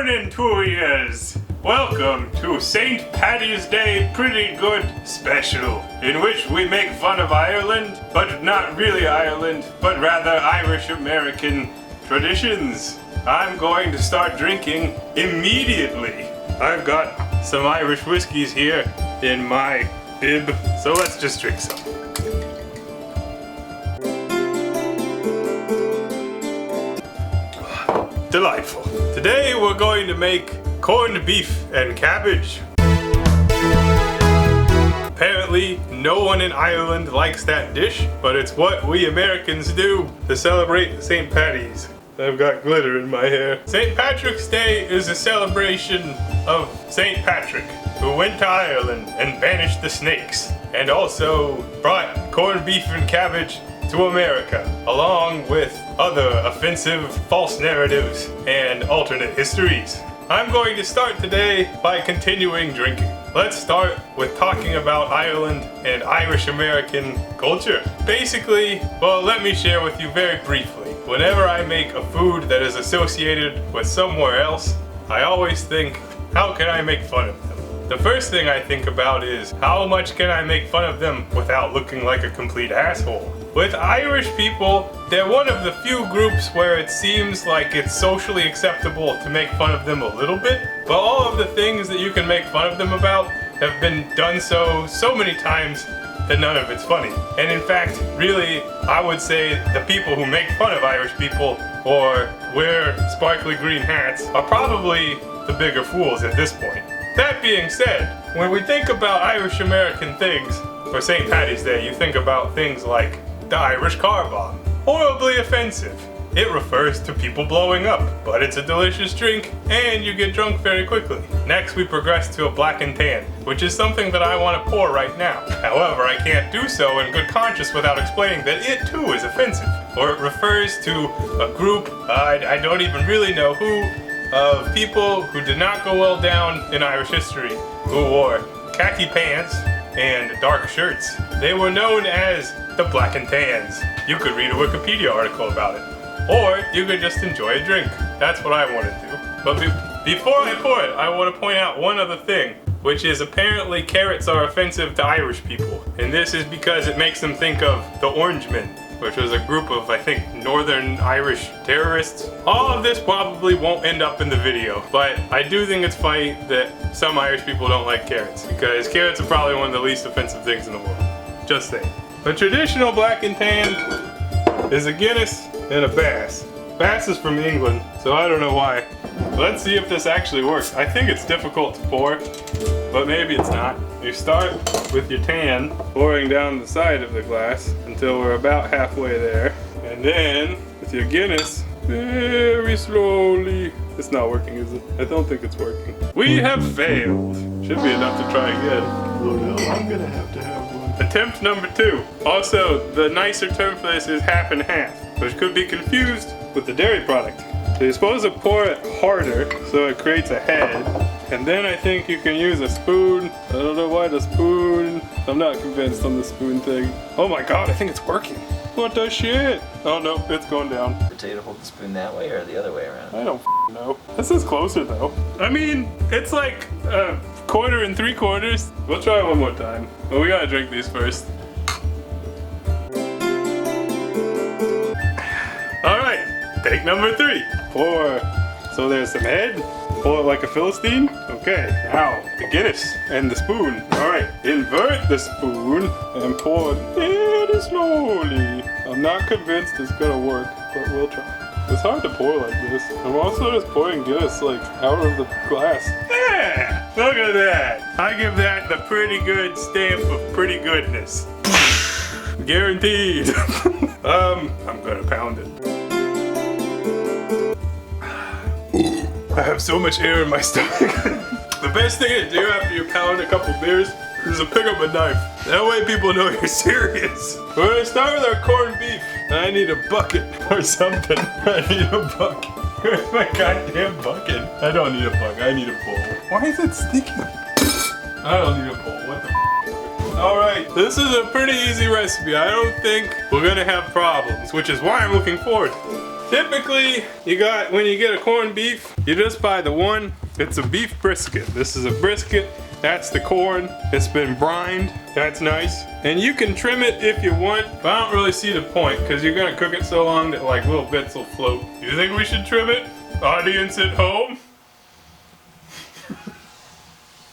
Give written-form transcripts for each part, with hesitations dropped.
morning to yous. Welcome to St. Paddy's Day Pretty Good Special, in which we make fun of Ireland, but not really Ireland, but rather Irish-American traditions. I'm going to start drinking immediately. I've got some Irish whiskeys here in my bib, so let's just drink some. Delightful. Today we're going to make corned beef and cabbage. Apparently, no one in Ireland likes that dish, but it's what we Americans do to celebrate St. Paddy's. I've got glitter in my hair. St. Patrick's Day is a celebration of St. Patrick, who went to Ireland and banished the snakes, and also brought corned beef and cabbage to America, along with other offensive false narratives and alternate histories. I'm going to start today by continuing drinking. Let's start with talking about Ireland and Irish-American culture. Basically, well, let me share with you very briefly. Whenever I make a food that is associated with somewhere else, I always think, how can I make fun of them? The first thing I think about is, how much can I make fun of them without looking like a complete asshole? With Irish people, they're one of the few groups where it seems like it's socially acceptable to make fun of them a little bit, but all of the things that you can make fun of them about have been done so many times that none of it's funny. And in fact, really, I would say the people who make fun of Irish people or wear sparkly green hats are probably the bigger fools at this point. That being said, when we think about Irish-American things for St. Paddy's Day, you think about things like the Irish car bomb. Horribly offensive. It refers to people blowing up, but it's a delicious drink and you get drunk very quickly. Next we progress to a black and tan, which is something that I want to pour right now. However, I can't do so in good conscience without explaining that it too is offensive, or it refers to a group, I don't even really know who, of people who did not go well down in Irish history, who wore khaki pants and dark shirts. They were known as the Black and Tans. You could read a Wikipedia article about it. Or you could just enjoy a drink. That's what I want to do. But before I pour it, I want to point out one other thing, which is apparently carrots are offensive to Irish people. And this is because it makes them think of the Orangemen, which was a group of, I think, Northern Irish terrorists. All of this probably won't end up in the video, but I do think it's funny that some Irish people don't like carrots, because carrots are probably one of the least offensive things in the world. Just saying. The traditional black and tan is a Guinness and a Bass. Bass is from England, so I don't know why. Let's see if this actually works. I think it's difficult to pour, but maybe it's not. You start with your tan, pouring down the side of the glass until we're about halfway there. And then, with your Guinness, very slowly. It's not working, is it? I don't think it's working. We have failed. Should be enough to try again. Oh no, I'm gonna have to have one. Attempt number 2. Also, the nicer term for this is half and half, which could be confused with the dairy product. So you're supposed to pour it harder so it creates a head, and then I think you can use a spoon. I don't know why the spoon. I'm not convinced on the spoon thing. Oh my god, I think it's working. What the shit? Oh no, it's going down. Tell you to hold the spoon that way or the other way around? I don't know. This is closer though. I mean, it's like a 1 3/4. We'll try one more time. But we gotta drink these first. Alright, take number 3. Pour. So there's some head. Pour it like a Philistine. Okay, now the Guinness and the spoon. Alright, invert the spoon and pour it very slowly. I'm not convinced it's gonna work, but we'll try. It's hard to pour like this. I'm also just pouring Guinness like out of the glass. Yeah! Look at that! I give that the pretty good stamp of pretty goodness. Guaranteed. I'm gonna pound it. I have so much air in my stomach. The best thing to do after you pound a couple beers is to pick up a knife. That way people know you're serious. We're gonna start with our corned beef. I need a bucket or something. I need a bucket. Where's my goddamn bucket? I don't need a bucket, I need a bowl. Why is it sticky? I don't need a bowl, what the f? Alright, this is a pretty easy recipe. I don't think we're gonna have problems, which is why I'm looking forward to typically, when you get a corned beef, you just buy the one. It's a beef brisket. This is a brisket. That's the corn. It's been brined. That's nice. And you can trim it if you want, but I don't really see the point because you're gonna cook it so long that like little bits will float. You think we should trim it? Audience at home?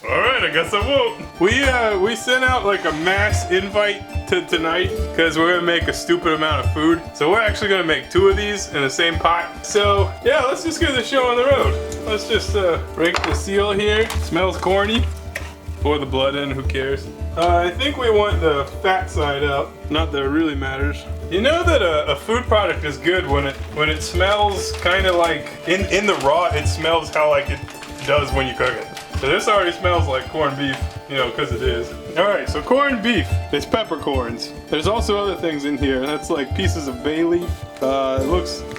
Alright, I guess I won't. We sent out like a mass invite to tonight because we're gonna make a stupid amount of food. So we're actually gonna make 2 of these in the same pot. So yeah, let's just get the show on the road. Let's just break the seal here. It smells corny. Pour the blood in, who cares? I think we want the fat side out. Not that it really matters. You know that a food product is good when it smells kind of like in the raw. It smells how like it does when you cook it. So this already smells like corned beef, you know, because it is. All right, so corned beef. It's peppercorns. There's also other things in here. That's like pieces of bay leaf. It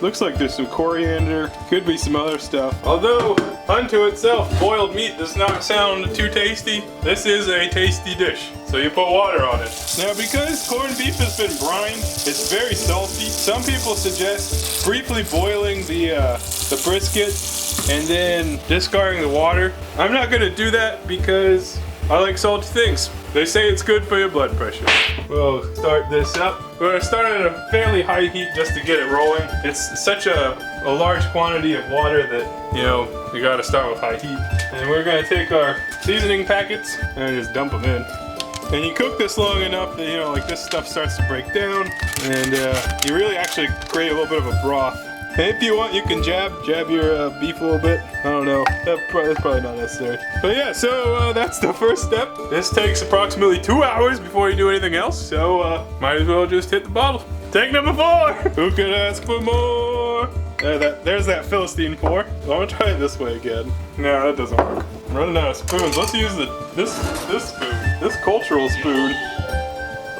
looks like there's some coriander. Could be some other stuff. Although unto itself, boiled meat does not sound too tasty. This is a tasty dish. So you put water on it. Now because corned beef has been brined, it's very salty. Some people suggest briefly boiling the brisket and then discarding the water. I'm not gonna do that because I like salty things. They say it's good for your blood pressure. We'll start this up. We're gonna start at a fairly high heat just to get it rolling. It's such a large quantity of water that, you know, you gotta start with high heat. And we're gonna take our seasoning packets and just dump them in. And you cook this long enough that, you know, like this stuff starts to break down and you really actually create a little bit of a broth. And if you want, you can jab your beef a little bit. I don't know, that's probably not necessary. But yeah, so that's the first step. This takes approximately 2 hours before you do anything else, so might as well just hit the bottle. Take number 4. Who could ask for more? There's that Philistine pour. I'm gonna try it this way again. No, that doesn't work. I'm running out of spoons. Let's use this spoon, this cultural spoon.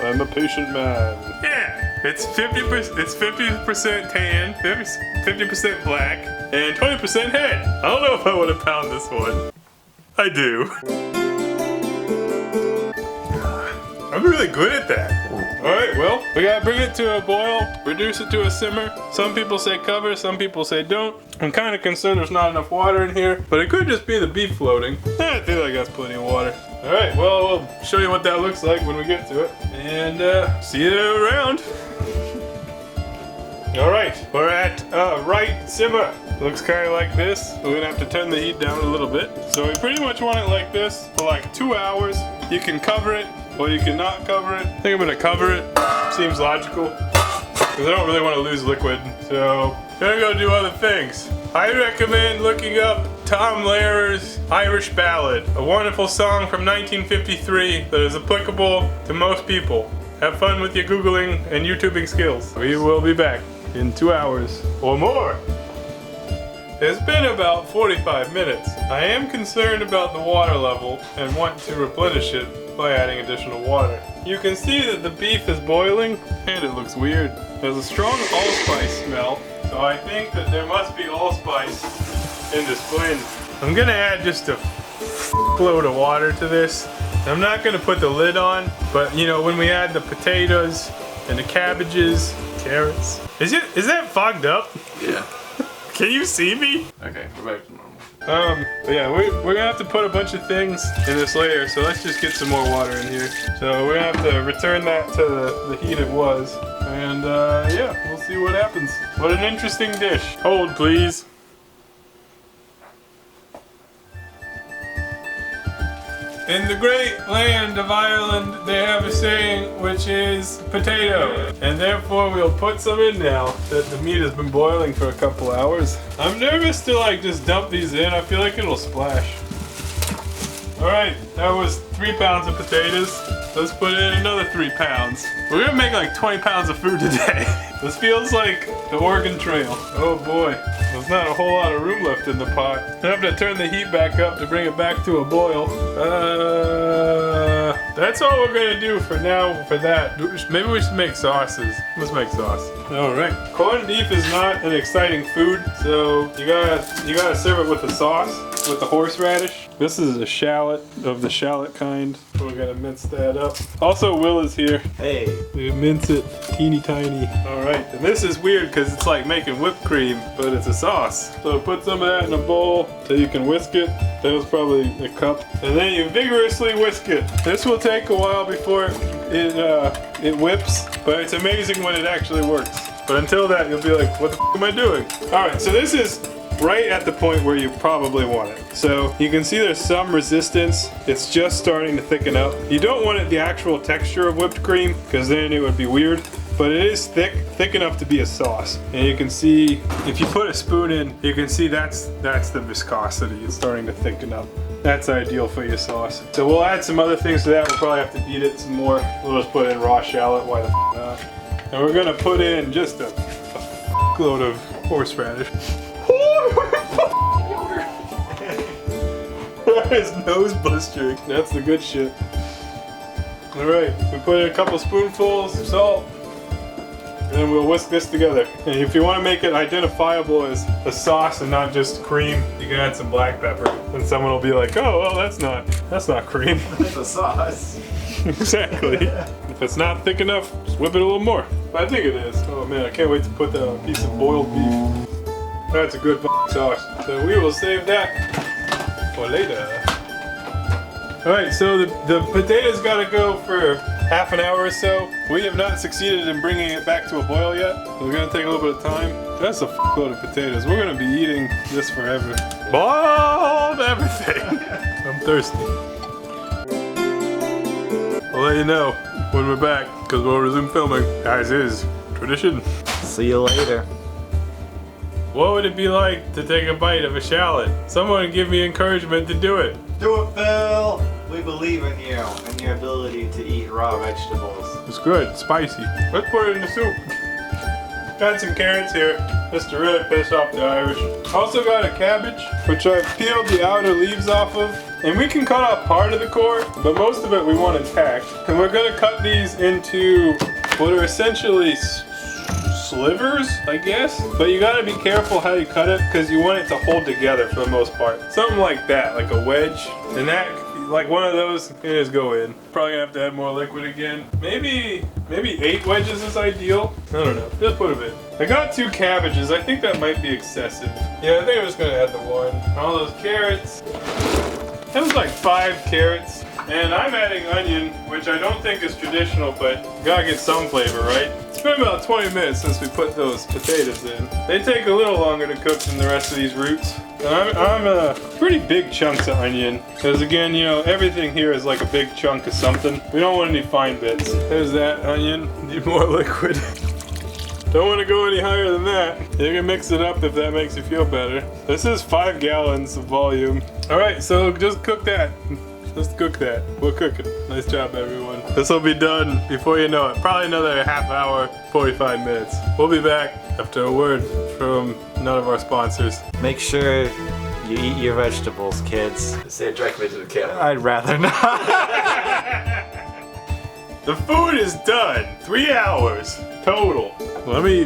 I'm a patient man. Yeah. It's 50% tan, 50% black, and 20% head. I don't know if I want to pound this one. I do. I'm really good at that. Alright, well, we gotta bring it to a boil, reduce it to a simmer. Some people say cover, some people say don't. I'm kind of concerned there's not enough water in here, but it could just be the beef floating. I feel like that's plenty of water. Alright, well, we'll show you what that looks like when we get to it. And see you around. Alright, we're at right simmer. Looks kind of like this. We're gonna have to turn the heat down a little bit. So we pretty much want it like this for like 2 hours. You can cover it, or you can not cover it. I think I'm gonna cover it. Seems logical. Because I don't really want to lose liquid. So, I'm gonna go do other things. I recommend looking up Tom Lehrer's Irish Ballad, a wonderful song from 1953 that is applicable to most people. Have fun with your Googling and YouTubing skills. We will be back in 2 hours or more. It's been about 45 minutes. I am concerned about the water level and want to replenish it by adding additional water. You can see that the beef is boiling and it looks weird. There's a strong allspice smell, so I think that there must be allspice in this blend. I'm gonna add just a load of water to this. I'm not gonna put the lid on, but you know, when we add the potatoes and the cabbages, carrots. Is that fogged up? Yeah. Can you see me? Okay, we're back to normal. But yeah, we're gonna have to put a bunch of things in this layer, so let's just get some more water in here. So we're gonna have to return that to the heat it was. And yeah, we'll see what happens. What an interesting dish. Hold, please. In the great land of Ireland, they have a saying which is potato. And therefore we'll put some in now that the meat has been boiling for a couple hours. I'm nervous to like just dump these in. I feel like it'll splash. Alright, that was 3 pounds of potatoes. Let's put in another 3 pounds. We're gonna make like 20 pounds of food today. This feels like the Oregon Trail. Oh boy, there's not a whole lot of room left in the pot. I have to turn the heat back up to bring it back to a boil. That's all we're gonna do for now for that. Maybe we should make sauces. Let's make sauce. Alright. Corned beef is not an exciting food, so you gotta serve it with a sauce. with the horseradish. This is a shallot of the shallot kind. We're gonna mince that up. Also, Will is here. Hey. We mince it teeny tiny. All right, and this is weird because it's like making whipped cream, but it's a sauce. So put some of that in a bowl so you can whisk it. That was probably a cup. And then you vigorously whisk it. This will take a while before it whips, but it's amazing when it actually works. But until that, you'll be like, what the f am I doing? All right, so this is right at the point where you probably want it. So you can see there's some resistance. It's just starting to thicken up. You don't want it the actual texture of whipped cream because then it would be weird. But it is thick enough to be a sauce. And you can see, if you put a spoon in, you can see that's the viscosity. It's starting to thicken up. That's ideal for your sauce. So we'll add some other things to that. We'll probably have to beat it some more. We'll just put in raw shallot. Why the f not? And we're gonna put in just a load of horseradish. His nose blistering. That's the good shit. All right, we put in a couple spoonfuls of salt, and then we'll whisk this together. And if you want to make it identifiable as a sauce and not just cream, you can add some black pepper. And someone will be like, "Oh, well, that's not cream." It's a sauce. Exactly. If it's not thick enough, just whip it a little more. But I think it is. Oh man, I can't wait to put that on a piece of boiled beef. That's a good sauce. So we will save that for later. Alright, so the potatoes gotta go for half an hour or so. We have not succeeded in bringing it back to a boil yet. So we're gonna take a little bit of time. That's a load of potatoes. We're gonna be eating this forever. Boiled everything. I'm thirsty. I'll let you know when we're back, because we'll resume filming, as is tradition. See you later. What would it be like to take a bite of a shallot? Someone give me encouragement to do it. Do it, Phil. We believe in you and your ability to eat raw vegetables. It's good, it's spicy. Let's put it in the soup. Got some carrots here, just to really piss off the Irish. Also got a cabbage, which I've peeled the outer leaves off of. And we can cut off part of the core, but most of it we want intact. And we're gonna cut these into what are essentially slivers, I guess. But you gotta be careful how you cut it because you want it to hold together for the most part. Something like that, like a wedge. And that, like one of those, can just go in. Probably gonna have to add more liquid again. Maybe 8 wedges is ideal. I don't know, just put a bit. I got 2 cabbages, I think that might be excessive. Yeah, I think I'm just gonna add the 1. All those carrots. That was like 5 carrots. And I'm adding onion, which I don't think is traditional, but you gotta get some flavor, right? It's been about 20 minutes since we put those potatoes in. They take a little longer to cook than the rest of these roots. And I'm pretty big chunks of onion, because again, you know, everything here is like a big chunk of something. We don't want any fine bits. There's that onion. Need more liquid. Don't want to go any higher than that. You can mix it up if that makes you feel better. This is 5 gallons of volume. All right, so just cook that. Just cook that. We'll cook it. Nice job, everyone. This will be done before you know it. Probably another half hour, 45 minutes. We'll be back after a word from none of our sponsors. Make sure you eat your vegetables, kids. Say it directly to the camera. I'd rather not. The food is done. 3 hours total. Let me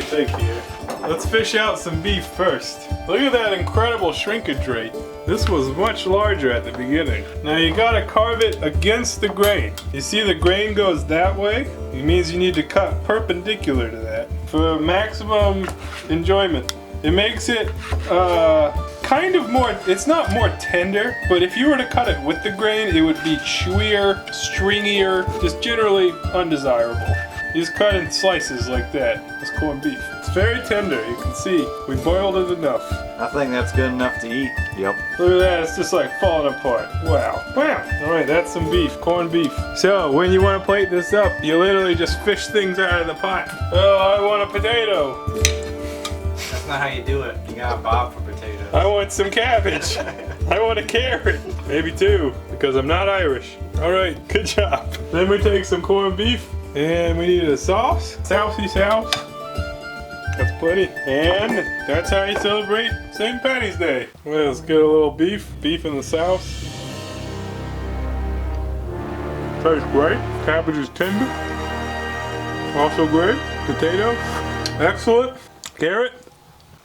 think here. Let's fish out some beef first. Look at that incredible shrinkage rate. This was much larger at the beginning. Now you gotta carve it against the grain. You see the grain goes that way? It means you need to cut perpendicular to that for maximum enjoyment. It makes it kind of more, it's not more tender, but if you were to cut it with the grain, it would be chewier, stringier, just generally undesirable. You just cut in slices like that. It's corned beef. It's very tender, you can see. We boiled it enough. I think that's good enough to eat. Yep. Look at that, it's just like falling apart. Wow. Wow. Alright, that's some beef, corned beef. So, when you want to plate this up, you literally just fish things out of the pot. Oh, I want a potato. That's not how you do it. You gotta bob for potatoes. I want some cabbage. I want a carrot. Maybe 2, because I'm not Irish. Alright, good job. Then we take some corned beef. And we need a sauce. Saucy sauce. That's plenty. And that's how you celebrate St. Patty's Day. Well, let's get a little beef. Beef in the sauce. Tastes great. Cabbage is tender. Also great. Potato. Excellent. Carrot.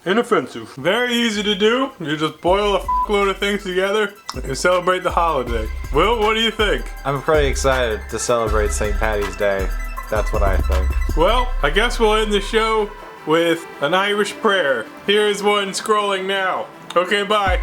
Inoffensive. Very easy to do. You just boil a load of things together and celebrate the holiday. Will, what do you think? I'm pretty excited to celebrate St. Patty's Day. That's what I think. Well, I guess we'll end the show with an Irish prayer. Here's one scrolling now. Okay, bye.